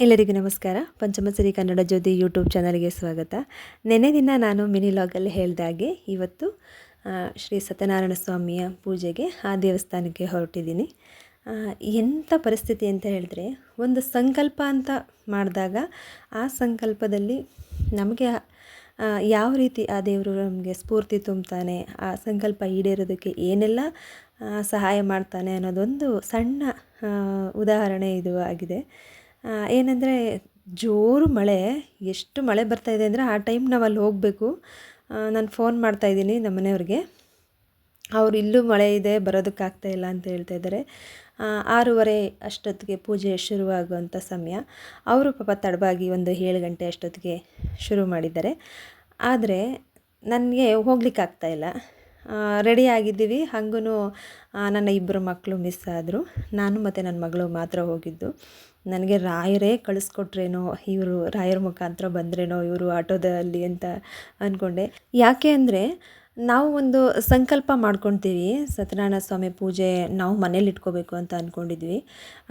ಎಲ್ಲರಿಗೂ ನಮಸ್ಕಾರ. ಪಂಚಮಸಿರಿ ಕನ್ನಡ ಜ್ಯೋತಿ ಯೂಟ್ಯೂಬ್ ಚಾನಲ್ಗೆ ಸ್ವಾಗತ. ನೆನ್ನೆ ದಿನ ನಾನು ಮಿನಿ ಲಾಗಲ್ಲಿ ಹೇಳಿದಾಗೆ ಇವತ್ತು ಶ್ರೀ ಸತ್ಯನಾರಾಯಣ ಸ್ವಾಮಿಯ ಪೂಜೆಗೆ ಆ ದೇವಸ್ಥಾನಕ್ಕೆ ಹೊರಟಿದ್ದೀನಿ. ಎಂಥ ಪರಿಸ್ಥಿತಿ ಅಂತ ಹೇಳಿದ್ರೆ, ಒಂದು ಸಂಕಲ್ಪ ಅಂತ ಮಾಡಿದಾಗ ಆ ಸಂಕಲ್ಪದಲ್ಲಿ ನಮಗೆ ಯಾವ ರೀತಿ ಆ ದೇವರು ನಮಗೆ ಸ್ಫೂರ್ತಿ ತುಂಬ್ತಾನೆ, ಆ ಸಂಕಲ್ಪ ಈಡೇರೋದಕ್ಕೆ ಏನೆಲ್ಲ ಸಹಾಯ ಮಾಡ್ತಾನೆ ಅನ್ನೋದೊಂದು ಸಣ್ಣ ಉದಾಹರಣೆ ಇದು ಆಗಿದೆ. ಏನಂದರೆ, ಜೋರು ಮಳೆ, ಎಷ್ಟು ಮಳೆ ಬರ್ತಾಯಿದೆ ಅಂದರೆ ಆ ಟೈಮ್ ನಾವು ಅಲ್ಲಿ ಹೋಗಬೇಕು. ನಾನು ಫೋನ್ ಮಾಡ್ತಾಯಿದ್ದೀನಿ ನಮ್ಮ ಮನೆಯವ್ರಿಗೆ. ಅವರು ಇಲ್ಲೂ ಮಳೆ ಇದೆ, ಬರೋದಕ್ಕಾಗ್ತಾಯಿಲ್ಲ ಅಂತ ಹೇಳ್ತಾ ಇದ್ದಾರೆ. 6:30 ಅಷ್ಟೊತ್ತಿಗೆ ಪೂಜೆ ಶುರುವಾಗುವಂಥ ಸಮಯ. ಅವರು ಪಾಪ ತಡವಾಗಿ ಒಂದು 7 ಗಂಟೆ ಅಷ್ಟೊತ್ತಿಗೆ ಶುರು ಮಾಡಿದ್ದಾರೆ. ಆದರೆ ನನಗೆ ಹೋಗ್ಲಿಕ್ಕಾಗ್ತಾಯಿಲ್ಲ. ರೆಡಿ ಆಗಿದ್ದೀವಿ. ಹಾಗೂ ನನ್ನ 2 ಮಕ್ಕಳು ಮಿಸ್ ಆದರು. ನಾನು ಮತ್ತು ನನ್ನ ಮಗಳು ಮಾತ್ರ ಹೋಗಿದ್ದು. ನನಗೆ ರಾಯರೇ ಕಳಿಸ್ಕೊಟ್ರೇನೋ, ಇವರು ರಾಯರ ಮುಖಾಂತರ ಬಂದ್ರೇನೋ ಇವರು ಆಟೋದಲ್ಲಿ ಅಂತ ಅಂದ್ಕೊಂಡೆ. ಯಾಕೆ ಅಂದರೆ, ನಾವು ಒಂದು ಸಂಕಲ್ಪ ಮಾಡ್ಕೊಳ್ತೀವಿ, ಸತ್ಯನಾರಾಯಣ ಸ್ವಾಮಿ ಪೂಜೆ ನಾವು ಮನೇಲಿ ಇಟ್ಕೋಬೇಕು ಅಂತ ಅಂದ್ಕೊಂಡಿದ್ವಿ.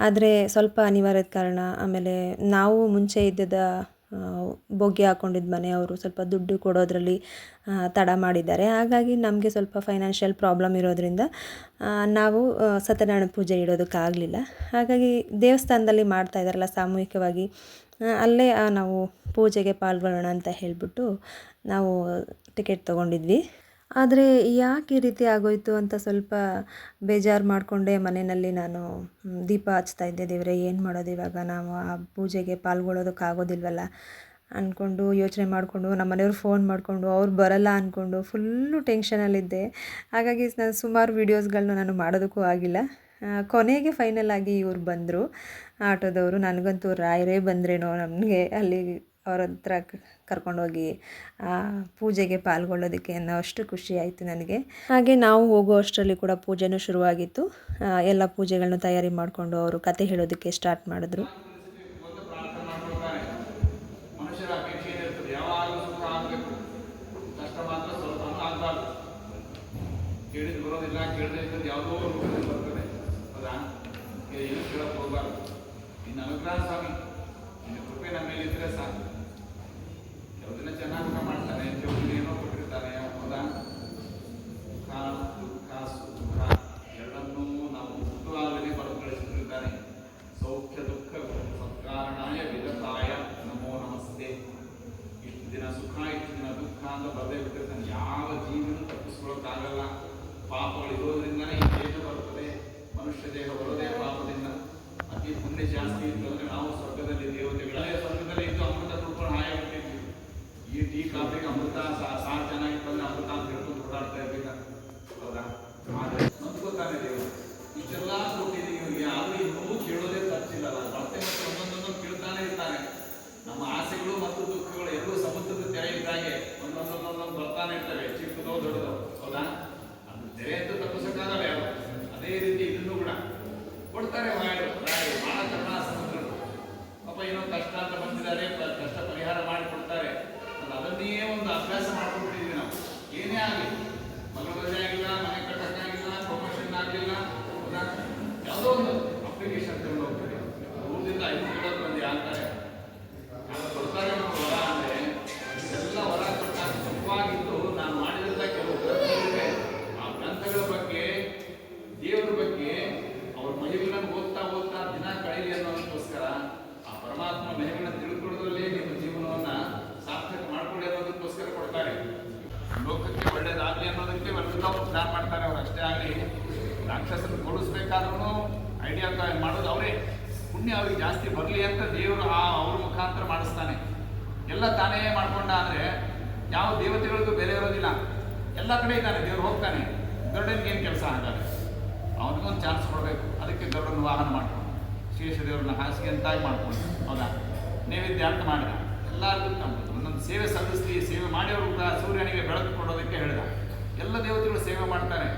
ಆದರೆ ಸ್ವಲ್ಪ ಅನಿವಾರ್ಯದ ಕಾರಣ, ಆಮೇಲೆ ನಾವು ಮುಂಚೆ ಇದ್ದಿದ್ದ ಬೊಗ್ಗೆ ಹಾಕ್ಕೊಂಡಿದ್ದ ಮನೆಯವರು ಸ್ವಲ್ಪ ದುಡ್ಡು ಕೊಡೋದ್ರಲ್ಲಿ ತಡ ಮಾಡಿದ್ದಾರೆ. ಹಾಗಾಗಿ ನಮಗೆ ಸ್ವಲ್ಪ ಫೈನಾನ್ಷಿಯಲ್ ಪ್ರಾಬ್ಲಮ್ ಇರೋದರಿಂದ ನಾವು ಸತ್ಯನಾರಾಯಣ ಪೂಜೆ ಇಡೋದಕ್ಕಾಗಲಿಲ್ಲ. ಹಾಗಾಗಿ ದೇವಸ್ಥಾನದಲ್ಲಿ ಮಾಡ್ತಾ ಇದ್ದಾರಲ್ಲ ಸಾಮೂಹಿಕವಾಗಿ, ಅಲ್ಲೇ ನಾವು ಪೂಜೆಗೆ ಪಾಲ್ಗೊಳ್ಳೋಣ ಅಂತ ಹೇಳಿಬಿಟ್ಟು ನಾವು ಟಿಕೆಟ್ ತೊಗೊಂಡಿದ್ವಿ. ಆದರೆ ಯಾಕೆ ಈ ರೀತಿ ಆಗೋಯಿತು ಅಂತ ಸ್ವಲ್ಪ ಬೇಜಾರು ಮಾಡಿಕೊಂಡೆ. ಮನೆಯಲ್ಲಿ ನಾನು ದೀಪ ಹಚ್ತಾ ಇದ್ದೆ. ದೇವರೇ, ಏನು ಮಾಡೋದು ಇವಾಗ, ನಾವು ಆ ಪೂಜೆಗೆ ಪಾಲ್ಗೊಳ್ಳೋದಕ್ಕಾಗೋದಿಲ್ವಲ್ಲ ಅಂದ್ಕೊಂಡು ಯೋಚನೆ ಮಾಡಿಕೊಂಡು, ನಮ್ಮ ಮನೆಯವ್ರು ಫೋನ್ ಮಾಡಿಕೊಂಡು ಅವ್ರು ಬರಲ್ಲ ಅಂದ್ಕೊಂಡು ಫುಲ್ಲು ಟೆನ್ಷನಲ್ಲಿದ್ದೆ. ಹಾಗಾಗಿ ನಾನು ಸುಮಾರು ವೀಡಿಯೋಸ್ಗಳನ್ನ ನಾನು ಮಾಡೋದಕ್ಕೂ ಆಗಿಲ್ಲ. ಕೊನೆಗೆ ಫೈನಲ್ ಆಗಿ ಇವ್ರು ಬಂದರು, ಆಟೋದವರು. ನನಗಂತೂ ರಾಯರೇ ಬಂದ್ರೇನೋ ನಮಗೆ ಅಲ್ಲಿ ಅವ್ರ ಹತ್ರ ಕರ್ಕೊಂಡೋಗಿ ಪೂಜೆಗೆ ಪಾಲ್ಗೊಳ್ಳೋದಕ್ಕೆ ಅನ್ನೋ ಅಷ್ಟು ಖುಷಿ ಆಯಿತು ನನಗೆ. ಹಾಗೆ ನಾವು ಹೋಗೋ ಅಷ್ಟರಲ್ಲಿ ಕೂಡ ಪೂಜೆನೂ ಶುರುವಾಗಿತ್ತು. ಎಲ್ಲ ಪೂಜೆಗಳನ್ನ ತಯಾರಿ ಮಾಡಿಕೊಂಡು ಅವರು ಕತೆ ಹೇಳೋದಕ್ಕೆ ಸ್ಟಾರ್ಟ್ ಮಾಡಿದ್ರು. ಯಾವುದನ್ನ ಚೆನ್ನಾಗಿ ಮಾಡ್ತಾನೆ, ಏನೋ ಕೊಟ್ಟಿರ್ತಾನೆ. ಹೌದಾ? ದುಃಖ ಸುಖ ಎರಡನ್ನೂ ನಾವು ಹುಟ್ಟುವಾಗಲೇ ಬರೆದು ಕಳಿಸಿಟ್ಟಿರ್ತಾನೆ. ಸೌಖ್ಯ ದುಃಖ ಸತ್ಕಾರಣಾಯ ವಿಗತಾಯ ನಮೋ ನಮಸ್ತೆ. ಇಷ್ಟು ದಿನ ಸುಖ, ಇಷ್ಟು ದಿನ ದುಃಖ ಅಂತ ಬರದೇ ಬಿಟ್ಟಿರ್ತಾನೆ. ಯಾವ ಜೀವನೂ ತಪ್ಪಿಸ್ಕೊಳ್ಳೋಕ್ಕಾಗಲ್ಲ. ಪಾಪಗಳಿರೋದ್ರಿಂದಲೇ ಈ ದೇಹ ಬರ್ತದೆ. ಮನುಷ್ಯ ದೇಹ ಬರೋದೇ ಪಾಪದಿಂದ. ಅತಿ ಪುಣ್ಯ ಜಾಸ್ತಿ ಇತ್ತು ಅಂದರೆ ನಾವು ಸ್ವರ್ಗದಲ್ಲಿ ದೇವತೆಗಳೇ ಸ್ವರ್ಗದಲ್ಲಿ ಇದ್ದು ಅಮೃತ ಕುಡ್ಕೊಂಡು ಹಾಯಾಗಿರ್ತಿದ್ವಿ. ಈ ಟೀ ಕಾಫಿಗೆ ಅಮೃತ ಸಾರು ಚೆನ್ನಾಗಿತ್ತಂದ್ರೆ ಅಮೃತ ಅಂತ ಹೇಳ್ಕೊಂಡು ಓಡಾಡ್ತಾ ಇರ್ಬೇಕು. ಹೌದಾ? ಆದರೆ ನಂಬ್ಕೋತಾನೆ ದೇವರು. ಇಷ್ಟೆಲ್ಲ ಕೊಟ್ಟಿದ್ದೀವಿ ಇವರಿಗೆ, ಆದರೂ ಇನ್ನೂ ಕೇಳೋದೇ ತಪ್ಪಿಲ್ಲಲ್ಲ. ಮತ್ತೆ ಮತ್ತೆ ಒಂದೊಂದೊಂದೊಂದು ಕೇಳ್ತಾನೆ ಇರ್ತಾನೆ. ನಮ್ಮ ಆಸೆಗಳು ಮತ್ತು ದುಃಖಗಳು ಎರಡೂ ಸಮುದ್ರದ ತೆರೆ ಇದ್ದಾಗೆ ಒಂದೊಂದೊಂದೊಂದೊಂದು ಬರ್ತಾನೆ ಇರ್ತವೆ, ಚಿಕ್ಕದೋ ದೊಡ್ಡದೋ. ಹೌದಾ? ಅದು ತೆರೆ ಅಂತೂ ತಪ್ಪಿಸೋಕ್ಕಾಗಲ್ಲ ಯಾರು. ಅದೇ ರೀತಿ ಇದನ್ನು ಕೂಡ ಕೊಡ್ತಾರೆ ರಾಯರು. ಬಹಳ ಕರುಣಾ ಸಮುದ್ರರು. ಪಾಪ ಏನೋ ಕಷ್ಟ ಅಂತ ಬಂದಿದ್ದಾರೆ, ಕಷ್ಟ ಪರಿಹಾರ ಮಾಡಿಕೊಡ್ತಾರೆ. ಅದನ್ನೇ ಒಂದು ಅಭ್ಯಾಸ ಮಾಡ್ಕೊಂಡ್ಬಿಟ್ಟಿದ್ವಿ ನಾವು. ಏನೇ ಆಗಲಿ, ಮಗಳು ಮದುವೆ ಆಗಿಲ್ಲ, ಮನೆ ಕಟ್ಟಕ್ಕಾಗಿಲ್ಲ, ಪ್ರಮೋಷನ್ ಆಗಲಿಲ್ಲ, ಯಾವುದೋ ಒಂದು ಅಪ್ಲಿಕೇಶನ್ ತಗೊಂಡು ಹೋಗ್ತೀವಿ. ಊರಿಂದ 5 ಕಿಲೋಮೀಟರ್ ಬಂದು ಅಂತಾರೆ ಕೊಡ್ತಾರೆ ವರ. ಅಂದರೆ ಎಲ್ಲ ವರ ಕೊಟ್ಟಾಗ ಸುಖವಾಗಿದ್ದು ನಾನು ಮಾಡಿದಂಥ ಕೆಲವು ಗ್ರಂಥಗಳಿವೆ. ಆ ಗ್ರಂಥಗಳ ಬಗ್ಗೆ, ದೇವರ ಬಗ್ಗೆ ಅವ್ರ ಮಹಿಳೆಗಳನ್ನು ಓದ್ತಾ ಓದ್ತಾ ದಿನ ಕಳೀಲಿ ಅನ್ನೋದಕ್ಕೋಸ್ಕರ ಆ ಪರಮಾತ್ಮ ಮಹಿಳೆಗಳನ್ನ ತಿಳ್ಕೊಳ್ಳೋದ್ರಲ್ಲೇ ನಿಮ್ಮ ಜೀವನವನ್ನು ಸಾರ್ಥಕ ಮಾಡ್ಕೊಳ್ಳಿ ಅನ್ನೋದಕ್ಕೋಸ್ಕರ ಕೊಡ್ತಾರೆ. ಲೋಕಕ್ಕೆ ಒಳ್ಳೇದಾಗಲಿ ಅನ್ನೋದಕ್ಕೆ ಒಂದೆಲ್ಲ ಪ್ಲಾನ್ ಮಾಡ್ತಾರೆ ಅವ್ರು. ಅಷ್ಟೇ ಆಗಲಿ, ರಾಕ್ಷಸನ ಕೊಡಿಸ್ಬೇಕಾದ್ರೂ ಐಡಿಯಾ ಮಾಡೋದು ಅವರೇ. ಪುಣ್ಯ ಅವ್ರಿಗೆ ಜಾಸ್ತಿ ಬರಲಿ ಅಂತ ದೇವರು ಅವ್ರ ಮುಖಾಂತರ ಮಾಡಿಸ್ತಾನೆ. ಎಲ್ಲ ತಾನೇ ಮಾಡ್ಕೊಂಡ ಅಂದರೆ ಯಾವ ದೇವತೆಗಳಿಗೂ ಬೆಲೆ ಇರೋದಿಲ್ಲ. ಎಲ್ಲ ಕಡೆ ಇದ್ದಾನೆ ದೇವ್ರು, ಹೋಗ್ತಾನೆ. ಗರುಡನಿಗೆ ಏನು ಕೆಲಸ ಹಾಗಾದ್ರೆ? ಅವನಿಗೊಂದು ಚಾನ್ಸ್ ಕೊಡಬೇಕು. ಅದಕ್ಕೆ ಗರುಡನ ವಾಹನ ಮಾಡ್ಕೊಂಡು ಶೇಷದೇವ್ರನ್ನ ಹಾಸಿಗೆ ಅಂತಾಗಿ ಮಾಡ್ಕೊಂಡು, ಹೌದಾ, ನೈವೇದ್ಯ ಅಂತ ಮಾಡಿದ. ಎಲ್ಲರಿಗೂ ಕಾಣ್ಬೋದು. ಒಂದೊಂದು ಸೇವೆ ಸಲ್ಲಿಸ್ಲಿ, ಸೇವೆ ಮಾಡಿ ಅವರು ಕೂಡ ಸೂರ್ಯನಿಗೆ ಬೆಳಕು ಕೊಡೋದಕ್ಕೆ ಹೇಳಿದ. ಎಲ್ಲ ದೇವತೆಗಳು ಸೇವೆ ಮಾಡ್ತಾರೆ.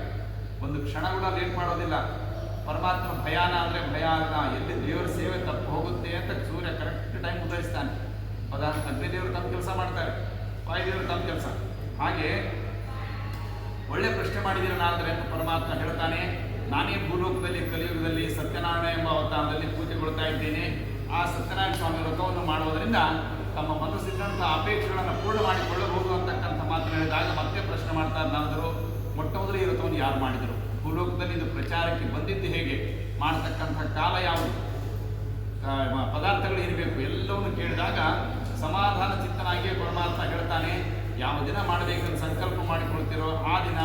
ಒಂದು ಕ್ಷಣ ಕೂಡ ಲೇಟ್ ಮಾಡೋದಿಲ್ಲ. ಪರಮಾತ್ಮ ಭಯಾನ ಅಂದರೆ ಭಯ ಅಲ್ಲ. ಎಲ್ಲಿ ದೇವರ ಸೇವೆ ತಪ್ಪು ಹೋಗುತ್ತೆ ಅಂತ ಸೂರ್ಯ ಕರೆಕ್ಟ್ ಟೈಮ್ ಉದಯಿಸ್ತಾನೆ. ಹೌದಾ? ಅಗ್ನಿದೇವರು ತಮ್ಮ ಕೆಲಸ ಮಾಡ್ತಾರೆ, ವಾಯುದೇವರು ತಮ್ಮ ಕೆಲಸ. ಹಾಗೆ ಒಳ್ಳೆ ಪ್ರಶ್ನೆ ಮಾಡಿದ್ದೀರ ನಾರದರೆ ಅಂತ ಪರಮಾತ್ಮ ಹೇಳ್ತಾನೆ. ನಾನೇ ಭೂಲೋಕದಲ್ಲಿ ಕಲಿಯುಗದಲ್ಲಿ ಸತ್ಯನಾರಾಯಣ ಎಂಬ ಅವತಾರದಲ್ಲಿ ಪೂಜೆಗೊಳ್ತಾ ಇದ್ದೇನೆ. ಆ ಸತ್ಯನಾರಾಯಣ ಸ್ವಾಮಿ ವ್ರತವನ್ನು ಮಾಡುವುದರಿಂದ ತಮ್ಮ ಮನಸ್ಸಿದ್ದಂಥ ಅಪೇಕ್ಷೆಗಳನ್ನು ಪೂರ್ಣ ಮಾಡಿಕೊಳ್ಳಬಹುದು ಅಂತಕ್ಕಂಥ ಮಾತನ್ನು ಹೇಳಿದಾಗ ಮತ್ತೆ ಪ್ರಶ್ನೆ ಮಾಡ್ತಾರೆ ನಾರದರು, ಮೊಟ್ಟ ಮೊದಲು ಈ ವ್ರತವನ್ನು ಯಾರು ಮಾಡಿದರು, ಭೂಲೋಕದಲ್ಲಿ ಇದು ಪ್ರಚಾರಕ್ಕೆ ಬಂದಿದ್ದು ಹೇಗೆ, ಮಾಡತಕ್ಕಂಥ ಕಾಲ ಯಾವುದು, ಪದಾರ್ಥಗಳು ಇರಬೇಕು, ಎಲ್ಲವನ್ನು ಕೇಳಿದಾಗ ಸಮಾಧಾನ ಚಿತ್ತನಾಗಿಯೇ ಪರಮಾತ್ಮ ಹೇಳ್ತಾನೆ, ಯಾವ ದಿನ ಮಾಡಬೇಕಂತ ಸಂಕಲ್ಪ ಮಾಡಿಕೊಳ್ತಿರೋ ಆ ದಿನ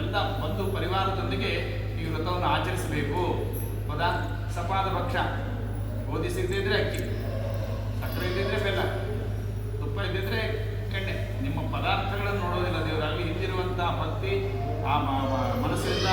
ಎಲ್ಲ ಬಂಧು ಪರಿವಾರದೊಂದಿಗೆ ಈ ವ್ರತವನ್ನು ಆಚರಿಸಬೇಕು. ಹೌದಾ? ಸಪಾದ ಭಕ್ಷ, ಗೋಧಿ ಸಿಗದಿದ್ರೆ ಅಕ್ಕಿ, ಸಕ್ಕರೆ ಇದ್ದಿದ್ರೆ ಬೆಲ್ಲ, ತುಪ್ಪ ಇದ್ದಿದ್ರೆ ಎಣ್ಣೆ, ನಿಮ್ಮ ಪದಾರ್ಥಗಳನ್ನು ನೋಡೋದಿಲ್ಲ ದೇವರಲ್ಲಿ ಹಿಂದಿರುವಂಥ ಭಕ್ತಿ, ಆ ಮನಸ್ಸಿನಿಂದ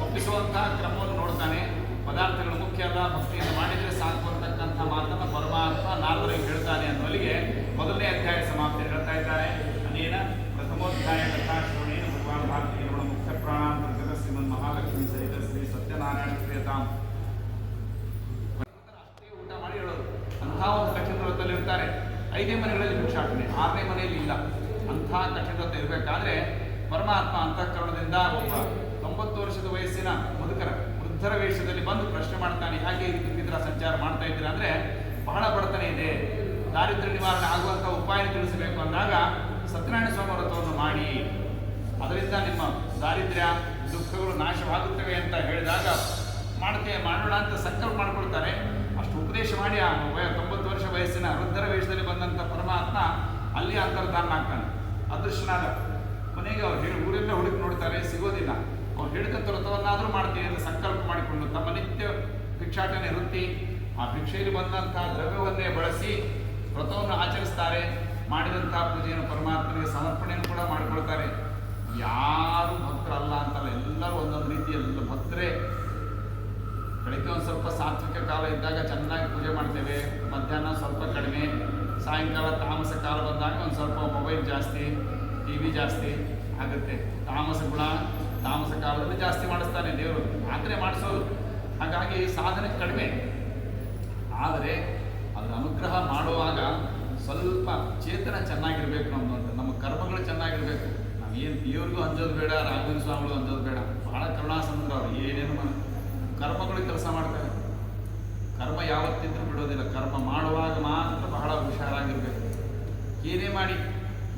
ಒಪ್ಪಿಸುವಂತಹ ಕ್ರಮವನ್ನು ನೋಡ್ತಾನೆ. ಪದಾರ್ಥಗಳು ಮುಖ್ಯ ಅಲ್ಲ, ಭಕ್ತಿಯನ್ನು ಮಾಡಿದರೆ ಸಾಕು ಅಂತಕ್ಕಂಥ ಮಾತನ್ನು ಪರಮಾತ್ಮ ನಾರದರಿಗೆ ಹೇಳ್ತಾನೆ ಅನ್ನೋಲ್ಲಿಗೆ ಮೊದಲನೇ ಅಧ್ಯಾಯ ಸಮಾಪ್ತಿ ಹೇಳ್ತಾ ಇದ್ದಾರೆ. ಅನೇನ ಪ್ರಥಮೋಧ್ಯಾಯ ಕಥಾಶ್ರವಣೇನ ಭಗವಾನ್ ಭಾರತೀಯ ಮುಖ್ಯ ಪ್ರಾಣಾಂತರ ಶ್ರೀಮನ್ ಮಹಾಲಕ್ಷ್ಮಿ ಸಹಿತ ಶ್ರೀ ಸತ್ಯನಾರಾಯಣ ಕ್ರಿಯತಾಂ ಅಷ್ಟೇ ಊಟ ಮಾಡಿ ಹೇಳೋದು. ಅಂಥ ಒಂದು ಕಠಿಣ ವ್ರತದಲ್ಲಿ ಇರ್ತಾರೆ. 5ನೇ ಮನೆಗಳಲ್ಲಿ ಭಿಕ್ಷಾಟನೆ, 6ನೇ ಮನೆಯಲ್ಲಿ ಇಲ್ಲ. ಅಂಥ ಕಠಿಣ ವ್ರತ ಇರಬೇಕಾದ್ರೆ ಪರಮಾತ್ಮ ಅಂತಃಕರಣದಿಂದ ಒಬ್ಬ 90 ವರ್ಷದ ವಯಸ್ಸಿನ ವೃದ್ಧರ ವೇಷದಲ್ಲಿ ಬಂದು ಪ್ರಶ್ನೆ ಮಾಡ್ತಾನೆ, ಹಾಗೆ ಇದರ ಸಂಚಾರ ಮಾಡ್ತಾ ಇದ್ದೀರಾ ಅಂದರೆ ಬಹಳ ಬಡತನ ಇದೆ, ದಾರಿದ್ರ್ಯ ನಿವಾರಣೆ ಆಗುವಂಥ ಉಪಾಯ ತಿಳಿಸಬೇಕು ಅಂದಾಗ ಸತ್ಯನಾರಾಯಣ ಸ್ವಾಮಿ ವ್ರತವನ್ನು ಮಾಡಿ ಅದರಿಂದ ನಿಮ್ಮ ದಾರಿದ್ರ್ಯ ದುಃಖಗಳು ನಾಶವಾಗುತ್ತವೆ ಅಂತ ಹೇಳಿದಾಗ ಮಾಡೋಣ ಅಂತ ಸಂಕಲ್ಪ ಮಾಡ್ಕೊಳ್ತಾರೆ. ಅಷ್ಟು ಉಪದೇಶ ಮಾಡಿ ಆ 90 ವರ್ಷ ವಯಸ್ಸಿನ ವೃದ್ಧರ ವೇಷದಲ್ಲಿ ಬಂದಂಥ ಪರಮಾತ್ಮ ಅಲ್ಲಿ ಅಂತರ್ಧಾನ ಆಗ್ತಾನೆ. ಅದೃಶ್ಯನಾದ ಮನೆಗೆ ಅವ್ರು ಊರೆಲ್ಲ ಹುಡುಕಿ ನೋಡ್ತಾರೆ, ಸಿಗೋದಿಲ್ಲ. ಅವ್ರು ಹೇಳಿದಂಥ ವ್ರತವನ್ನಾದರೂ ಮಾಡ್ತೀವಿ ಅಂತ ಸಂಕಲ್ಪ ಮಾಡಿಕೊಂಡು ತಮ್ಮ ನಿತ್ಯ ಭಿಕ್ಷಾಟನೆ ವೃತ್ತಿ, ಆ ಭಿಕ್ಷೆಯಲ್ಲಿ ಬಂದಂಥ ದ್ರವ್ಯವನ್ನೇ ಬಳಸಿ ವ್ರತವನ್ನು ಆಚರಿಸ್ತಾರೆ. ಮಾಡಿದಂಥ ಪೂಜೆಯನ್ನು ಪರಮಾತ್ಮನಿಗೆ ಸಮರ್ಪಣೆಯನ್ನು ಕೂಡ ಮಾಡಿಕೊಳ್ತಾರೆ. ಯಾರು ಭಕ್ತರಲ್ಲ ಅಂತಲ್ಲ, ಎಲ್ಲರೂ ಒಂದೊಂದು ರೀತಿ ಎಲ್ಲ ಭಕ್ತರೇ. ಬೆಳಗ್ಗೆ ಒಂದು ಸ್ವಲ್ಪ ಸಾತ್ವಿಕ ಕಾಲ ಇದ್ದಾಗ ಚೆನ್ನಾಗಿ ಪೂಜೆ ಮಾಡ್ತೇವೆ, ಮಧ್ಯಾಹ್ನ ಸ್ವಲ್ಪ ಕಡಿಮೆ, ಸಾಯಂಕಾಲ ತಾಮಸ ಕಾಲ ಬಂದಾಗ ಒಂದು ಸ್ವಲ್ಪ ಮೊಬೈಲ್ ಜಾಸ್ತಿ, ಟಿ ವಿ ಜಾಸ್ತಿ ಆಗುತ್ತೆ. ತಾಮಸ ಗುಣ ತಾಮಸ ಕಾಲದಲ್ಲಿ ಜಾಸ್ತಿ ಮಾಡಿಸ್ತಾನೆ ದೇವರು, ಆದರೆ ಮಾಡಿಸೋದು. ಹಾಗಾಗಿ ಸಾಧನೆ ಕಡಿಮೆ. ಆದರೆ ಅದರ ಅನುಗ್ರಹ ಮಾಡುವಾಗ ಸ್ವಲ್ಪ ಚೇತನ ಚೆನ್ನಾಗಿರ್ಬೇಕು ನಮ್ಮದು ಅಂತ, ನಮ್ಮ ಕರ್ಮಗಳು ಚೆನ್ನಾಗಿರ್ಬೇಕು. ನಾವೇನು ದೇವ್ರಿಗೂ ಅಂಜೋದು ಬೇಡ, ರಾಘವೇಂದ್ರ ಸ್ವಾಮಿಗಳು ಅಂಜೋದು ಬೇಡ. ಬಹಳ ಕರುಣಾಸಂದ್ರ ಅವರು, ಏನೇನು ಕರ್ಮಗಳು ಕೆಲಸ ಮಾಡ್ತಾರೆ. ಕರ್ಮ ಯಾವತ್ತಿದ್ರೂ ಬಿಡೋದಿಲ್ಲ. ಕರ್ಮ ಮಾಡುವಾಗ ಮಾತ್ರ ಬಹಳ ಹುಷಾರಾಗಿರ್ಬೇಕು. ಏನೇ ಮಾಡಿ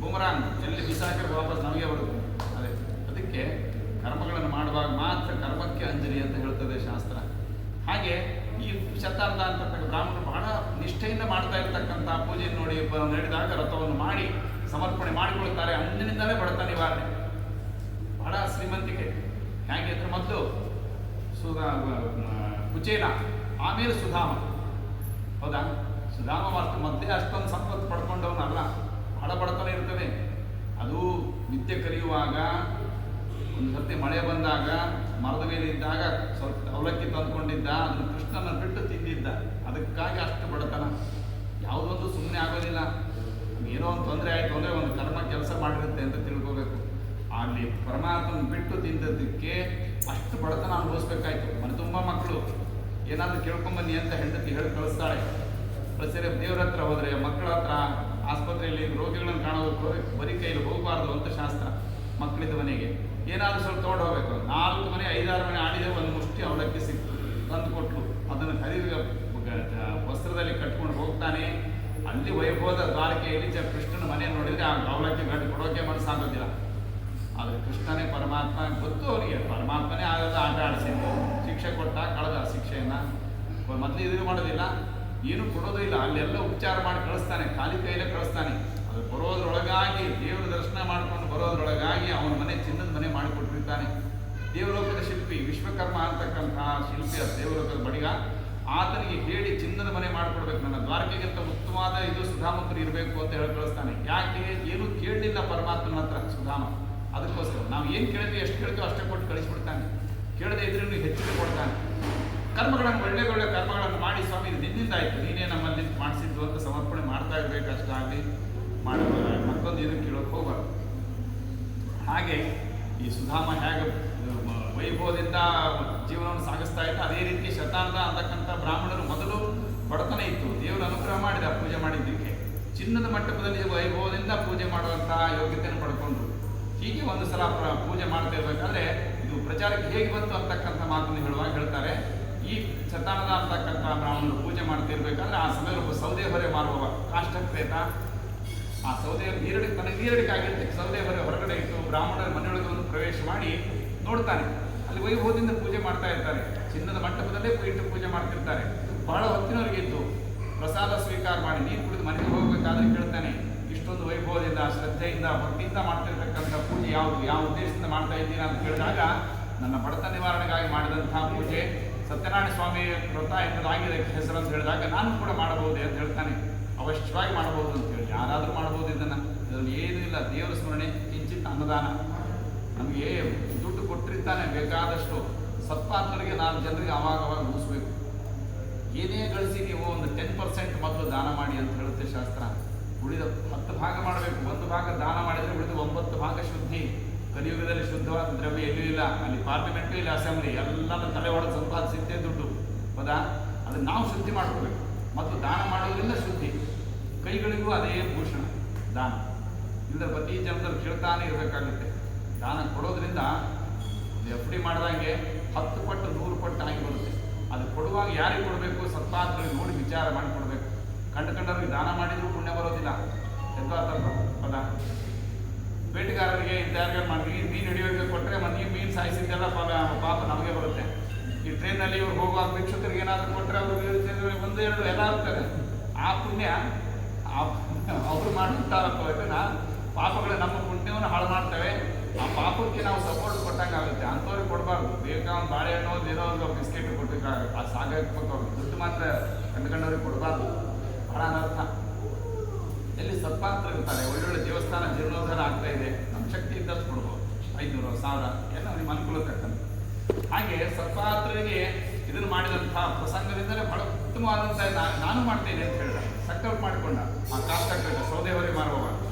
ಬುಮರಾಂಗ್ ಎಲ್ಲಿ ಬಿಸಾಕಿರೋ ವಾಪಸ್ ನಮಗೆ ಬರುತ್ತೆ. ಅದಕ್ಕೆ ಕರ್ಮಗಳನ್ನು ಮಾಡುವಾಗ ಮಾತ್ರ ಕರ್ಮಕ್ಕೆ ಅಂಜಲಿ ಅಂತ ಹೇಳ್ತದೆ ಶಾಸ್ತ್ರ. ಹಾಗೆ ಈ ಶತಾರ್ಧ ಅಂತಕ್ಕಂಥ ಬ್ರಾಹ್ಮಣರು ಬಹಳ ನಿಷ್ಠೆಯಿಂದ ಮಾಡ್ತಾ ಇರ್ತಕ್ಕಂಥ ಪೂಜೆಯನ್ನು ನೋಡಿ ನಡೆದಾಗ ವ್ರತವನ್ನು ಮಾಡಿ ಸಮರ್ಪಣೆ ಮಾಡಿಕೊಳ್ತಾರೆ. ಅಂದಿನಿಂದಲೇ ಬಡತನ ನಿವಾರಣೆ, ಬಹಳ ಶ್ರೀಮಂತಿಕೆ. ಹೇಗೆ ಅಂದರೆ ಮೊದಲು ಕುಚೇಲ, ಆಮೇಲೆ ಸುಧಾಮ. ಹೌದಾ? ಸುಧಾಮ ಮೊದಲೇ ಅಷ್ಟೊಂದು ಸಂಪತ್ತು ಪಡ್ಕೊಂಡವನಲ್ಲ, ಬಹಳ ಬಡತನ ಇರ್ತದೆ. ಅದು ವಿದ್ಯೆ ಕಲಿಯುವಾಗ ಒಂದು ಸರ್ತಿ ಮಳೆ ಬಂದಾಗ ಮರದ ಮೇಲೆ ಇದ್ದಾಗ ಸ್ವಲ್ಪ ಅವಲಕ್ಕಿ ತಂದುಕೊಂಡಿದ್ದ, ಅದನ್ನು ಕೃಷ್ಣನ ಬಿಟ್ಟು ತಿಂದಿದ್ದ. ಅದಕ್ಕಾಗಿ ಅಷ್ಟು ಬಡತನ. ಯಾವುದೊಂದು ಸುಮ್ಮನೆ ಆಗೋದಿಲ್ಲ. ಏನೋ ಒಂದು ತೊಂದರೆ ಆಯಿತು ಅಂದರೆ ಒಂದು ಕರ್ಮ ಕೆಲಸ ಮಾಡಿರುತ್ತೆ ಅಂತ ತಿಳ್ಕೋಬೇಕು. ಅಲ್ಲಿ ಪರಮಾತ್ಮನ ಬಿಟ್ಟು ತಿಂದದ್ದಕ್ಕೆ ಅಷ್ಟು ಬಡತನ ಅನುಭವಿಸ್ಬೇಕಾಯ್ತು. ಮನೆ ತುಂಬ ಮಕ್ಕಳು ಏನಾದರೂ ಕೇಳ್ಕೊಂಬನ್ನಿ ಅಂತ ಹೆಂಡತಿ ಹೇಳಿ ಕಳಿಸ್ತಾಳೆ. ಸರಿ ದೇವ್ರ ಹತ್ರ ಹೋದರೆ, ಮಕ್ಕಳ ಹತ್ರ, ಆಸ್ಪತ್ರೆಯಲ್ಲಿ ರೋಗಿಗಳನ್ನು ಕಾಣೋದಕ್ಕೆ ಬರೀ ಕೈಲಿ ಹೋಗಬಾರ್ದು ಅಂತ ಶಾಸ್ತ್ರ. ಮಕ್ಕಳಿದ್ದ ಮನೆಗೆ ಏನಾದರೂ ಸ್ವಲ್ಪ ತೊಗೊಂಡು ಹೋಗಬೇಕು. 4 ಮನೆ 5-6 ಮನೆ ಆಡಿದರೆ ಒಂದು ಮುಷ್ಟಿ ಅವಲಕ್ಕಿ ಸಿಕ್ತು, ತಂದು ಕೊಟ್ಟರು. ಅದನ್ನು ಖರೀದಿ ವಸ್ತ್ರದಲ್ಲಿ ಕಟ್ಕೊಂಡು ಹೋಗ್ತಾನೆ. ಅಲ್ಲಿ ವೈಭವದ ದ್ವಾರಕೆಯಲ್ಲಿ ಕೃಷ್ಣನ ಮನೆ ನೋಡಿದರೆ ಆ ಅವಲಕ್ಕಿ ಗಂಟು ಕೊಡೋಕೆ ಮನಸ್ಸಾಗೋದಿಲ್ಲ. ಆದರೆ ಕೃಷ್ಣನೇ ಪರಮಾತ್ಮ ಗೊತ್ತು ಅವನಿಗೆ. ಪರಮಾತ್ಮನೇ ಆಗೋದು ಆಟ ಆಡಿಸಿದ್ದು, ಶಿಕ್ಷೆ ಕೊಟ್ಟ, ಕಳೆದ ಶಿಕ್ಷೆಯನ್ನು. ಮೊದಲು ಇದು ಮಾಡೋದಿಲ್ಲ, ಏನು ಕೊಡೋದು ಇಲ್ಲ. ಅಲ್ಲೆಲ್ಲ ಉಪಚಾರ ಮಾಡಿ ಕಳಿಸ್ತಾನೆ, ಖಾಲಿ ಕೈಯಲ್ಲೇ ಕಳಿಸ್ತಾನೆ. ಅದು ಬರೋದ್ರೊಳಗಾಗಿ, ದೇವರ ದರ್ಶನ ಮಾಡ್ಕೊಂಡು ಬರೋದ್ರೊಳಗಾಗಿ ಅವನ ಮನೆ ಚಿನ್ನದ ಮನೆ ಮಾಡಿಕೊಟ್ಟಿರ್ತಾನೆ. ದೇವಲೋಕದ ಶಿಲ್ಪಿ ವಿಶ್ವಕರ್ಮ ಅಂತಕ್ಕಂಥ ಶಿಲ್ಪಿ, ದೇವಲೋಕದ ಬಡಿಗ, ಆತನಿಗೆ ಹೇಳಿ ಚಿನ್ನದ ಮನೆ ಮಾಡಿಕೊಡ್ಬೇಕು, ನನ್ನ ದ್ವಾರಕೆಗಿಂತ ಉತ್ತಮವಾದ ಇದು ಸುಧಾಮಂತ್ರಿ ಇರಬೇಕು ಅಂತ ಹೇಳಿ ಕಳಿಸ್ತಾನೆ. ಯಾಕೆ? ಏನು ಕೇಳಲಿಲ್ಲ ಪರಮಾತ್ಮನ ಹತ್ರ ಸುಧಾಮ. ಅದಕ್ಕೋಸ್ಕರ ನಾವು ಏನು ಕೇಳ್ತೀವಿ, ಎಷ್ಟು ಕೇಳ್ತೀವೋ ಅಷ್ಟೇ ಕೊಟ್ಟು ಕಳಿಸ್ಬಿಡ್ತಾನೆ. ಕೇಳದೆ ಇದ್ರೆ ನೀವು ಹೆಚ್ಚಿಗೆ ಕೊಡ್ತಾನೆ. ಕರ್ಮಗಳನ್ನು ಒಳ್ಳೆ ಕರ್ಮಗಳನ್ನು ಮಾಡಿ, ಸ್ವಾಮಿ ಇದು ನಿನ್ನಿಂದ ಆಯಿತು, ನೀನೇ ನಮ್ಮಲ್ಲಿ ಮಾಡಿಸಿದ್ದು ಅಂತ ಸಮರ್ಪಣೆ ಮಾಡ್ತಾ ಇರಬೇಕು. ಅಷ್ಟಾಗಲಿ ಮಾಡಬಾರ, ಮತ್ತೊಂದು ಏನು ಕೇಳೋಕೆ ಹೋಗಬಾರ್ದು. ಹಾಗೆ ಈ ಸುಧಾಮ ಹೇಗೆ ವೈಭವದಿಂದ ಜೀವನವನ್ನು ಸಾಗಿಸ್ತಾ ಇತ್ತು, ಅದೇ ರೀತಿ ಶತಾರ್ಧ ಅಂತಕ್ಕಂಥ ಬ್ರಾಹ್ಮಣರು ಮೊದಲು ಬಡತನ ಇತ್ತು. ದೇವರು ಅನುಗ್ರಹ ಮಾಡಿದ ಪೂಜೆ ಮಾಡಿದ್ದಕ್ಕೆ. ಚಿನ್ನದ ಮಂಟಪದಲ್ಲಿ ವೈಭವದಿಂದ ಪೂಜೆ ಮಾಡುವಂಥ ಯೋಗ್ಯತೆಯನ್ನು ಪಡ್ಕೊಂಡ್ರು. ಹೀಗೆ ಒಂದು ಸಲ ಪೂಜೆ ಮಾಡ್ತಾ ಇರಬೇಕಾದ್ರೆ ಇದು ಪ್ರಚಾರಕ್ಕೆ ಹೇಗೆ ಬಂತು ಅಂತಕ್ಕಂಥ ಮಾತನ್ನು ಹೇಳ್ತಾರೆ. ಈ ಶತಾನದ ಅಂತಕ್ಕಂಥ ಬ್ರಾಹ್ಮಣರು ಪೂಜೆ ಮಾಡ್ತಿರ್ಬೇಕಾದ್ರೆ ಆ ಸಮಯದಲ್ಲಿ ಒಬ್ಬ ಸೌದೆ ಹೊರೆ ಮಾರುವವ ಕಾಷ್ಟಕ್ರೇತ ಆ ಸೌದೆಯ ನೀರಡಿಕೆ ಆಗಿರುತ್ತೆ. ಸೌದೆ ಹೊರೆ ಹೊರಗಡೆ ಇಟ್ಟು ಬ್ರಾಹ್ಮಣರ ಮನೆಯೊಳಗೆ ಒಂದು ಪ್ರವೇಶ ಮಾಡಿ ನೋಡ್ತಾನೆ. ಅಲ್ಲಿ ವೈಭವದಿಂದ ಪೂಜೆ ಮಾಡ್ತಾ ಇರ್ತಾರೆ. ಚಿನ್ನದ ಮಂಟಪದಲ್ಲೇ ಇಟ್ಟು ಪೂಜೆ ಮಾಡ್ತಿರ್ತಾರೆ. ಬಹಳ ಹೊತ್ತಿನವರಿಗಿದ್ದು ಪ್ರಸಾದ ಸ್ವೀಕಾರ ಮಾಡಿ ನೀರು ಕುಡಿದು ಮನೆಗೆ ಹೋಗಬೇಕಾದ್ರೆ ಕೇಳ್ತಾನೆ, ಇಷ್ಟೊಂದು ವೈಭವದಿಂದ ಶ್ರದ್ಧೆಯಿಂದ ಭಕ್ತಿಯಿಂದ ಮಾಡ್ತಿರ್ತಕ್ಕಂಥ ಪೂಜೆ ಯಾವುದು, ಯಾವ ಉದ್ದೇಶದಿಂದ ಮಾಡ್ತಾ ಇದ್ದೀರಾ ಅಂತ ಕೇಳಿದಾಗ, ನನ್ನ ಬಡತನ ನಿವಾರಣೆಗಾಗಿ ಮಾಡಿದಂತಹ ಪೂಜೆ ಸತ್ಯನಾರಾಯಣ ಸ್ವಾಮಿ ವ್ರತ ಎಂಬುದಾಗಿದೆ ಹೆಸರು ಅಂತ ಹೇಳಿದಾಗ, ನಾನು ಕೂಡ ಮಾಡಬಹುದೇ ಅಂತ ಹೇಳ್ತಾನೆ. ಅವಶ್ಯವಾಗಿ ಮಾಡಬಹುದು ಅಂತ ಹೇಳಿ, ಯಾರಾದರೂ ಮಾಡಬಹುದು ಇದರಲ್ಲಿ ಏನೂ ಇಲ್ಲ. ದೇವರ ಸ್ಮರಣೆ, ಕಿಂಚಿತ್ ಅನ್ನದಾನ. ನಮಗೆ ದುಡ್ಡು ಕೊಟ್ಟಿರ್ತಾನೆ ಬೇಕಾದಷ್ಟು, ಸತ್ಪಾತ್ರರಿಗೆ 4 ಜನರಿಗೆ ಅವಾಗ ಮುಗಿಸ್ಬೇಕು. ಏನೇ ಗಳಿಸಿ ನೀವು ಒಂದು 10% ಮೊದಲು ದಾನ ಮಾಡಿ ಅಂತ ಹೇಳುತ್ತೆ ಶಾಸ್ತ್ರ. ಉಳಿದ 10 ಭಾಗ ಮಾಡಬೇಕು. 1 ಭಾಗ ದಾನ ಮಾಡಿದರೆ ಉಳಿದ 9 ಭಾಗ ಶುದ್ಧಿ. ಕಲಿಯುಗದಲ್ಲಿ ಶುದ್ಧವಾದ ದ್ರವ್ಯ ಎಲ್ಲೂ ಇಲ್ಲ. ಅಲ್ಲಿ ಪಾರ್ಲಿಮೆಂಟು ಇಲ್ಲ, ಅಸೆಂಬ್ಲಿ, ಎಲ್ಲನ ತಲೆ ಹೊಡೆದು ಸಂಪಾದಿಸಿದ್ದೇ ದುಡ್ಡು. ಹೌದಾ? ಅದನ್ನು ನಾವು ಶುದ್ಧಿ ಮಾಡ್ಕೋಬೇಕು. ಮತ್ತು ದಾನ ಮಾಡೋದ್ರಿಂದ ಶುದ್ಧಿ. ಕೈಗಳಿಗೂ ಅದೇ ಭೂಷಣ ದಾನ. ಇಲ್ಲದ ಪ್ರತಿ ಜನದಲ್ಲಿ ಕೇಳ್ತಾನೆ ಇರಬೇಕಾಗುತ್ತೆ. ದಾನ ಕೊಡೋದ್ರಿಂದ FD ಮಾಡಿದಂಗೆ 10 ಪಟ್ಟು 100 ಪಟ್ಟು ಆಗಿ ಬರುತ್ತೆ. ಅದು ಕೊಡುವಾಗ ಯಾರಿಗೆ ಕೊಡಬೇಕು? ಸತ್ಪಾತ್ರರಿಗೆ ನೋಡಿ ವಿಚಾರ ಮಾಡಿ ಕೊಡಬೇಕು. ಕಂಡವ್ರಿಗೆ ದಾನ ಮಾಡಿದರೂ ಪುಣ್ಯ ಬರೋದಿಲ್ಲ. ಹೌದ? ಬೇಟೆಗಾರರಿಗೆ ಇಂಥವ್ರಿಗೆ ಮಾಡಿ ಮೀನು ಹಿಡಿಯೋರಿಗೆ ಕೊಟ್ಟರೆ ನೀವು ಮೀನು ಸಾಯಿಸಿದ್ದೆಲ್ಲ ಪಾಪ ನಮಗೆ ಬರುತ್ತೆ. ಈ ಟ್ರೈನಲ್ಲಿ ಇವ್ರು ಹೋಗುವಾಗ ಭಿಕ್ಷುಕರಿಗೆ ಏನಾದರೂ ಕೊಟ್ಟರೆ ಅವ್ರಿಗೆ 1-2 ಎಲ್ಲ ಆಗ್ತಾರೆ. ಆ ಪುಣ್ಯ ಅವರು ಮಾಡುತ್ತಾರೆ. ಪಾಪಗಳು ನಮ್ಮ ಪುಣ್ಯವನ್ನು ಹಾಳು ಮಾಡ್ತವೆ. ಆ ಪಾಪಕ್ಕೆ ನಾವು ಸಪೋರ್ಟ್ ಕೊಟ್ಟಂಗಾಗುತ್ತೆ. ಅಂಥವ್ರಿಗೆ ಕೊಡಬಾರ್ದು. ಬೇಕಾದ ಬಾಳೆಹಣ್ಣು ಏನೋ ಒಂದು ಬಿಸ್ಕೆಟ್ ಕೊಟ್ಟಿದ್ದಾಗುತ್ತೆ. ಆ ಸಾಗಬೇಕು. ದುಡ್ಡು ಮಾತ್ರ ಕಂಡುಕೊಂಡವ್ರಿಗೆ ಕೊಡಬಾರ್ದು. ಬಹಳ ಅನರ್ಥ. ಎಲ್ಲಿ ಸತ್ಪಾತ್ರ ಇರ್ತಾರೆ, ಒಳ್ಳೊಳ್ಳೆ ದೇವಸ್ಥಾನ ಜೀರ್ಣೋದ್ಧಾರ ಆಗ್ತಾ ಇದೆ, ನಮ್ಮ ಶಕ್ತಿ ಇದ್ದಷ್ಟು ಕೊಡ್ಬೋದು. 500, 1000 ಏನೋ ನಿಮ್ಮ ಅನುಕೂಲ ತಕ್ಕಂತೆ. ಹಾಗೆ ಸತ್ಪಾತ್ರರಿಗೆ ಇದನ್ನು ಮಾಡಿದಂಥ ಪ್ರಸಂಗದಿಂದಲೇ ಬಹಳ ಉತ್ತಮವಾದಂಥ ನಾನು ಮಾಡ್ತೇನೆ ಅಂತ ಹೇಳಿದ. ಸಂಕಲ್ಪ ಮಾಡಿಕೊಂಡ. ಆ ಕಾಷ್ಟಕೃತ ಸೌದೆ ಹೊರೆ ಮಾರುವವ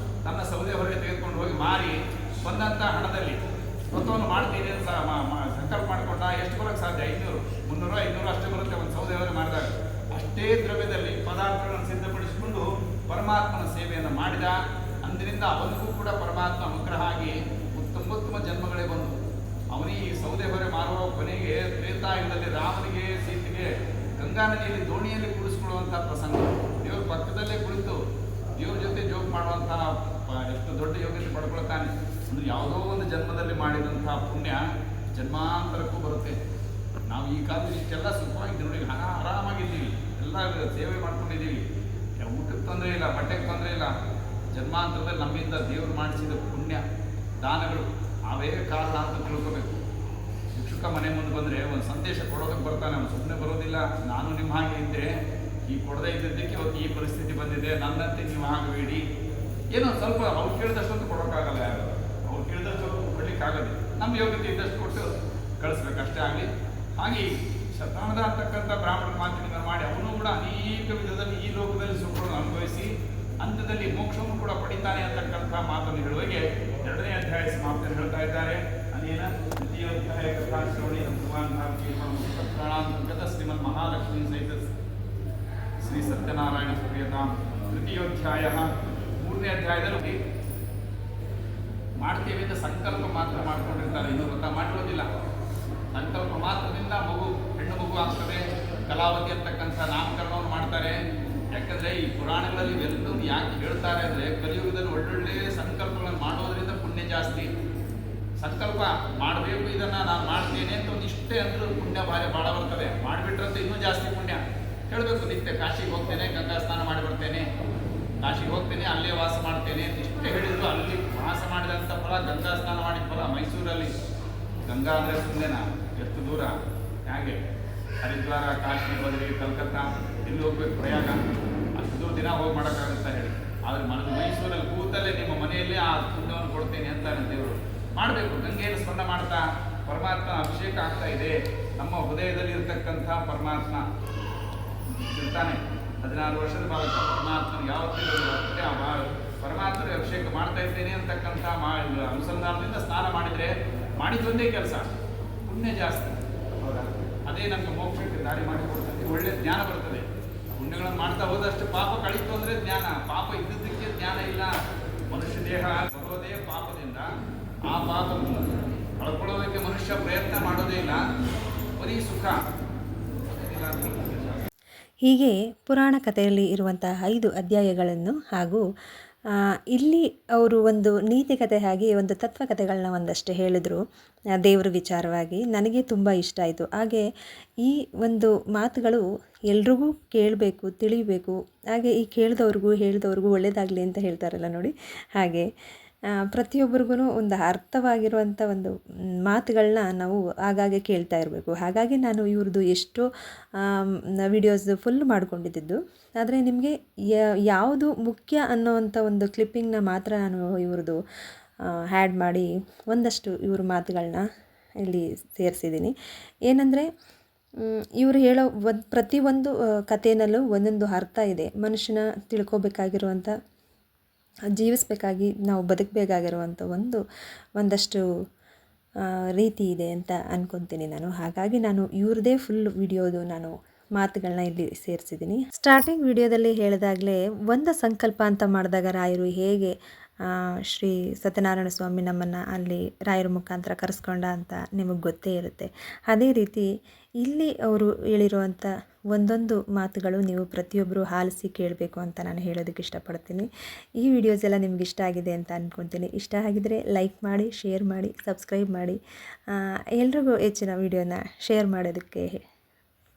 ತನ್ನ ಸೌದೆ ಹೊರೆ ತೆಗೆದುಕೊಂಡು ಹೋಗಿ ಮಾರಿ ಬಂದಂಥ ಹಣದಲ್ಲಿ ವ್ರತವನ್ನು ಮಾಡ್ತೀನಿ ಅಂತ ಸಂಕಲ್ಪ ಮಾಡಿಕೊಂಡ. ಎಷ್ಟು ಬರೋಕ್ಕೆ ಸಾಧ್ಯ? 500, 300, 500 ಅಷ್ಟೇ ಬರುತ್ತೆ ಒಂದು ಸೌದೆ ಹೊರೆ ಮಾಡಿದಾಗ. ಅಷ್ಟೇ ದ್ರವ್ಯದಲ್ಲಿ ಪದಾರ್ಥಗಳನ್ನು ಸಿದ್ಧಪಡಿಸಿಕೊಂಡು ಪರಮಾತ್ಮನ ಸೇವೆಯನ್ನು ಮಾಡಿದ. ಅಂದಿನಿಂದ ಅವನಿಗೂ ಕೂಡ ಪರಮಾತ್ಮ ಅನುಗ್ರಹ ಆಗಿ ಉತ್ತಮ ಜನ್ಮಗಳೇ ಬಂದು ಅವನಿಗೆ ಈ ಸೌದೆ ಹೊರೆ ಮಾರುವ ಕೊನೆಗೆ ತ್ರೇತಾಯುಗದಲ್ಲಿ ರಾಮನಿಗೆ ಸೀತೆಗೆ ಗಂಗಾ ನದಿಯಲ್ಲಿ ದೋಣಿಯಲ್ಲಿ ಕುಳಿಸ್ಕೊಳ್ಳುವಂಥ ಪ್ರಸಂಗ. ದೇವ್ರ ಪಕ್ಕದಲ್ಲೇ ಕುಳಿತು ದೇವ್ರ ಜೊತೆ ಜೋಗ್ ಮಾಡುವಂಥ ಎಷ್ಟು ದೊಡ್ಡ ಯೋಗ್ಯತೆ ಪಡ್ಕೊಳ್ತಾನೆ ಅಂದರೆ ಯಾವುದೋ ಒಂದು ಜನ್ಮದಲ್ಲಿ ಮಾಡಿದಂಥ ಪುಣ್ಯ ಜನ್ಮಾಂತರಕ್ಕೂ ಬರುತ್ತೆ. ನಾವು ಈ ಕಾಲದಲ್ಲಿ ಇಷ್ಟೆಲ್ಲ ಸುಖವಾಗಿದ್ದು ನೋಡಿ, ಆರಾಮಾಗಿದ್ದೀವಿ, ಎಲ್ಲ ಸೇವೆ ಮಾಡ್ಕೊಂಡಿದ್ದೀವಿ, ಊಟಕ್ಕೆ ತೊಂದರೆ ಇಲ್ಲ, ಬಟ್ಟೆಗೆ ತೊಂದರೆ ಇಲ್ಲ. ಜನ್ಮಾಂತರದಲ್ಲಿ ನಮ್ಮಿಂದ ದೇವರು ಮಾಡಿಸಿದ ಪುಣ್ಯ ದಾನಗಳು ಅವೇ ಕಾರಣ ಅಂತ ತಿಳ್ಕೋಬೇಕು. ಶಿಕ್ಷಕ ಮನೆ ಮುಂದೆ ಬಂದರೆ ಒಂದು ಸಂದೇಶ ಕೊಡೋದಕ್ಕೆ ಬರ್ತಾನೆ, ಅವನು ಸುಮ್ಮನೆ ಬರೋದಿಲ್ಲ. ನಾನು ನಿಮ್ಮ ಹಾಗೆ ಇದ್ದೆ, ಈ ಕೊಡದೇ ಇದ್ದಿದ್ದಕ್ಕೆ ಇವತ್ತು ಈ ಪರಿಸ್ಥಿತಿ ಬಂದಿದೆ, ನನ್ನಂತೆ ನೀವು ಆಗಬೇಡಿ. ಏನೋ ಸ್ವಲ್ಪ ಅವ್ರು ಕೇಳಿದಷ್ಟೊಂದು ಕೊಡೋಕ್ಕಾಗಲ್ಲ. ಯಾರು ಅವ್ರು ಕೇಳಿದಷ್ಟು ಕೊಡಲಿಕ್ಕಾಗಲ್ಲ. ನಮ್ಮ ಯೋಗ್ಯತೆ ಇದ್ದಷ್ಟು ಕೊಟ್ಟು ಕಳಿಸ್ಬೇಕು ಅಷ್ಟೇ ಆಗಲಿ. ಹಾಗೆ ಶತಾನದ ಅಂತಕ್ಕಂಥ ಬ್ರಾಹ್ಮಣ ಮಾತಿನಿಂದ ಮಾಡಿ ಅವನು ಕೂಡ ಅನೇಕ ವಿಧದಲ್ಲಿ ಈ ಲೋಕದಲ್ಲಿ ಸುಖವನ್ನು ಅನುಭವಿಸಿ ಅಂತ್ಯದಲ್ಲಿ ಮೋಕ್ಷವನ್ನು ಕೂಡ ಪಡಿತಾನೆ ಅಂತಕ್ಕಂಥ ಮಾತನ್ನು ಹೇಳುವಾಗೆ 2ನೇ ಅಧ್ಯಾಯ ಸಮಾಪ್ತಿಯನ್ನು ಹೇಳ್ತಾ ಇದ್ದಾರೆ. ಅನೇನ ದ್ವಿತೀಯೋಧ್ಯಾಯ ಕಥಾಶ್ರವಣಿ ಭಗವಾನ್ ಶ್ರೀಮನ್ ಮಹಾಲಕ್ಷ್ಮೀ ಸಹಿತ ಶ್ರೀ ಸತ್ಯನಾರಾಯಣ ಪ್ರಿಯತಾಂ. ತೃತೀಯೋಧ್ಯಾಯ 3ನೇ ಅಧ್ಯಾಯದಲ್ಲಿ ಮಾಡ್ತೇವೆ ಅಂತ ಸಂಕಲ್ಪ ಮಾತ್ರ ಮಾಡ್ಕೊಂಡಿರ್ತಾರೆ. ಇನ್ನೂ ವ್ರತ ಮಾಡಿರೋದಿಲ್ಲ. ಸಂಕಲ್ಪ ಮಾತ್ರದಿಂದ ಹೆಣ್ಣು ಮಗು ಆಗ್ತದೆ. ಕಲಾವತಿ ಅಂತಕ್ಕಂಥ ನಾಮಕರಣವನ್ನು ಮಾಡ್ತಾರೆ. ಯಾಕಂದರೆ ಈ ಪುರಾಣಗಳಲ್ಲಿ ಇವೆಲ್ಲವೂ ಯಾಕೆ ಹೇಳ್ತಾರೆ ಅಂದರೆ, ಕಲಿಯುಗದಲ್ಲಿ ಒಳ್ಳೊಳ್ಳೆ ಸಂಕಲ್ಪಗಳನ್ನು ಮಾಡೋದ್ರಿಂದ ಪುಣ್ಯ ಜಾಸ್ತಿ. ಸಂಕಲ್ಪ ಮಾಡಬೇಕು, ಇದನ್ನು ನಾನು ಮಾಡ್ತೇನೆ ಅಂತ ಒಂದು ಇಷ್ಟೇ ಅಂದರೂ ಪುಣ್ಯ ಭಾಳ ಬರ್ತದೆ. ಮಾಡಿಬಿಟ್ರಂತ ಇನ್ನೂ ಜಾಸ್ತಿ ಪುಣ್ಯ. ಹೇಳಬೇಕು, ನಿತ್ಯ ಕಾಶಿಗೆ ಹೋಗ್ತೇನೆ, ಗಂಗಾ ಸ್ನಾನ ಮಾಡಿ ಬರ್ತೇನೆ, ಕಾಶಿಗೆ ಹೋಗ್ತೇನೆ, ಅಲ್ಲೇ ವಾಸ ಮಾಡ್ತೇನೆ ಅಂತ ಇಷ್ಟೇ ಹೇಳಿದ್ರು. ಅಲ್ಲಿ ವಾಸ ಮಾಡಿದಂಥ ಫಲ, ಗಂಗಾ ಸ್ನಾನ ಮಾಡಿದ ಫಲ. ಮೈಸೂರಲ್ಲಿ ಗಂಗಾ ಅಂದರೆ ಸುಮ್ಮನೆನಾ? ಎಷ್ಟು ದೂರ? ಹೇಗೆ ಹರಿದ್ವಾರ, ಕಾಶಿ, ಬದರಿ, ಕಲ್ಕತ್ತಾ ಇಲ್ಲಿ ಹೋಗ್ಬೇಕು, ಪ್ರಯಾಗ ಅಷ್ಟು ದೂರ ದಿನ ಹೋಗಿ ಮಾಡೋಕ್ಕಾಗುತ್ತಾ ಹೇಳಿ? ಆದರೆ ಮೈಸೂರಲ್ಲಿ ಕೂತಲ್ಲೇ ನಿಮ್ಮ ಮನೆಯಲ್ಲೇ ಆ ಪುಣ್ಯವನ್ನು ಕೊಡ್ತೇನೆ ಅಂತಾನೆ ದೇವರು. ಮಾಡಬೇಕು. ಗಂಗೆಯನ್ನು ಸ್ಮರಣ ಮಾಡ್ತಾ ಪರಮಾತ್ಮ ಅಭಿಷೇಕ ಆಗ್ತಾ ಇದೆ. ನಮ್ಮ ಹೃದಯದಲ್ಲಿ ಇರ್ತಕ್ಕಂಥ ಪರಮಾತ್ಮ ಇರ್ತಾನೆ. 16 ವರ್ಷದ ಬಾಲಕ ಪರಮಾತ್ಮನ ಯಾವತ್ತೂ ಪರಮಾತ್ಮನ ಅಭಿಷೇಕ ಮಾಡ್ತಾ ಇದ್ದೇನೆ ಅಂತಕ್ಕಂಥ ಅನುಸಂಧಾನದಿಂದ ಸ್ನಾನ ಮಾಡಿದರೆ ಮಾಡಿದ್ದೊಂದೇ ಕೆಲಸ, ಪುಣ್ಯ ಜಾಸ್ತಿ. ಹೌದಾ? ಅದೇ ನಮಗೆ ಮೋಕ್ಷಕ್ಕೆ ದಾರಿ ಮಾಡಿಕೊಡ್ತದೆ. ಒಳ್ಳೆ ಜ್ಞಾನ ಬರ್ತದೆ. ಪುಣ್ಯಗಳನ್ನು ಮಾಡ್ತಾ ಹೋದಷ್ಟು ಪಾಪ ಕಳೀತು ಅಂದರೆ ಜ್ಞಾನ. ಪಾಪ ಇದ್ದದ್ದಕ್ಕೆ ಜ್ಞಾನ ಇಲ್ಲ. ಮನುಷ್ಯ ದೇಹ ಬರೋದೇ ಪಾಪದಿಂದ. ಆ ಪಾಪವನ್ನು ಕಳ್ಕೊಳ್ಳೋದಕ್ಕೆ ಮನುಷ್ಯ ಪ್ರಯತ್ನ ಮಾಡೋದೇ ಇಲ್ಲ. ಬರೀ ಸುಖ ಹೀಗೆ ಪುರಾಣ ಕಥೆಯಲ್ಲಿ ಇರುವಂತಹ 5 ಅಧ್ಯಾಯಗಳನ್ನು ಹಾಗೂ ಇಲ್ಲಿ ಅವರು ಒಂದು ನೀತಿ ಕಥೆ ಹಾಗೆ ಒಂದು ತತ್ವಕಥೆಗಳನ್ನ ಒಂದಷ್ಟು ಹೇಳಿದರು ದೇವ್ರ ವಿಚಾರವಾಗಿ. ನನಗೆ ತುಂಬ ಇಷ್ಟ ಆಯಿತು. ಹಾಗೆ ಈ ಒಂದು ಮಾತುಗಳು ಎಲ್ರಿಗೂ ಕೇಳಬೇಕು, ತಿಳಿಬೇಕು. ಹಾಗೆ ಈ ಕೇಳಿದವ್ರಿಗೂ ಹೇಳಿದವ್ರಿಗೂ ಒಳ್ಳೆಯದಾಗಲಿ ಅಂತ ಹೇಳ್ತಾರಲ್ಲ ನೋಡಿ, ಹಾಗೆ ಪ್ರತಿಯೊಬ್ಬರಿಗೂ ಒಂದು ಅರ್ಥವಾಗಿರುವಂಥ ಒಂದು ಮಾತುಗಳನ್ನ ನಾವು ಆಗಾಗ್ಗೆ ಕೇಳ್ತಾ ಇರಬೇಕು. ಹಾಗಾಗಿ ನಾನು ಇವ್ರದ್ದು ಎಷ್ಟೋ ವಿಡಿಯೋಸ್ ಫುಲ್ ಮಾಡ್ಕೊಂಡಿದ್ದು. ಆದರೆ ನಿಮಗೆ ಯಾವುದು ಮುಖ್ಯ ಅನ್ನೋವಂಥ ಒಂದು ಕ್ಲಿಪ್ಪಿಂಗ್ನ ಮಾತ್ರ ನಾನು ಇವ್ರದ್ದು ಹ್ಯಾಡ್ ಮಾಡಿ ಒಂದಷ್ಟು ಇವ್ರ ಮಾತುಗಳನ್ನ ಇಲ್ಲಿ ಸೇರಿಸಿದ್ದೀನಿ. ಏನಂದರೆ ಇವರು ಹೇಳೋ ಪ್ರತಿಯೊಂದು ಕಥೆಯಲ್ಲೂ ಒಂದೊಂದು ಅರ್ಥ ಇದೆ. ಮನುಷ್ಯನ ತಿಳ್ಕೊಬೇಕಾಗಿರುವಂಥ, ಜೀವಿಸಬೇಕಾಗಿ ನಾವು ಬದುಕಬೇಕಾಗಿರುವಂಥ ಒಂದಷ್ಟು ರೀತಿ ಇದೆ ಅಂತ ಅಂದ್ಕೊತೀನಿ ನಾನು. ಹಾಗಾಗಿ ನಾನು ಇವ್ರದ್ದೇ ಫುಲ್ ವಿಡಿಯೋದು ನಾನು ಮಾತುಗಳನ್ನ ಇಲ್ಲಿ ಸೇರಿಸಿದ್ದೀನಿ. ಸ್ಟಾರ್ಟಿಂಗ್ ವಿಡಿಯೋದಲ್ಲಿ ಹೇಳಿದಾಗಲೇ ಒಂದು ಸಂಕಲ್ಪ ಅಂತ ಮಾಡಿದಾಗ ರಾಯರು ಹೇಗೆ ಶ್ರೀ ಸತ್ಯನಾರಾಯಣ ಸ್ವಾಮಿ ನಮ್ಮನ್ನು ಅಲ್ಲಿ ರಾಯರ ಮುಖಾಂತರ ಕರೆಸ್ಕೊಂಡ ಅಂತ ನಿಮಗೆ ಗೊತ್ತೇ ಇರುತ್ತೆ. ಅದೇ ರೀತಿ ಇಲ್ಲಿ ಅವರು ಹೇಳಿರುವಂಥ ಒಂದೊಂದು ಮಾತುಗಳು ನೀವು ಪ್ರತಿಯೊಬ್ಬರು ಆಲಿಸಿ ಕೇಳಬೇಕು ಅಂತ ನಾನು ಹೇಳೋದಕ್ಕೆ ಇಷ್ಟಪಡ್ತೀನಿ. ಈ ವಿಡಿಯೋಸ್ ಎಲ್ಲ ನಿಮ್ಗೆ ಇಷ್ಟ ಆಗಿದೆ ಅಂತ ಅಂದ್ಕೊತೀನಿ. ಇಷ್ಟ ಆಗಿದರೆ ಲೈಕ್ ಮಾಡಿ, ಶೇರ್ ಮಾಡಿ, ಸಬ್ಸ್ಕ್ರೈಬ್ ಮಾಡಿ, ಎಲ್ರಿಗೂ ಹೆಚ್ಚಿನ ವಿಡಿಯೋನ ಶೇರ್ ಮಾಡೋದಕ್ಕೆ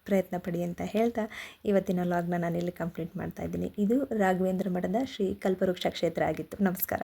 ಪ್ರಯತ್ನ ಪಡಿ ಅಂತ ಹೇಳ್ತಾ ಇವತ್ತಿನ ವ್ಲಾಗ್ನ ನಾನಿಲ್ಲಿ ಕಂಪ್ಲೀಟ್ ಮಾಡ್ತಾಯಿದ್ದೀನಿ. ಇದು ರಾಘವೇಂದ್ರ ಮಠದ ಶ್ರೀ ಕಲ್ಪವೃಕ್ಷ ಕ್ಷೇತ್ರ ಆಗಿತ್ತು. ನಮಸ್ಕಾರ.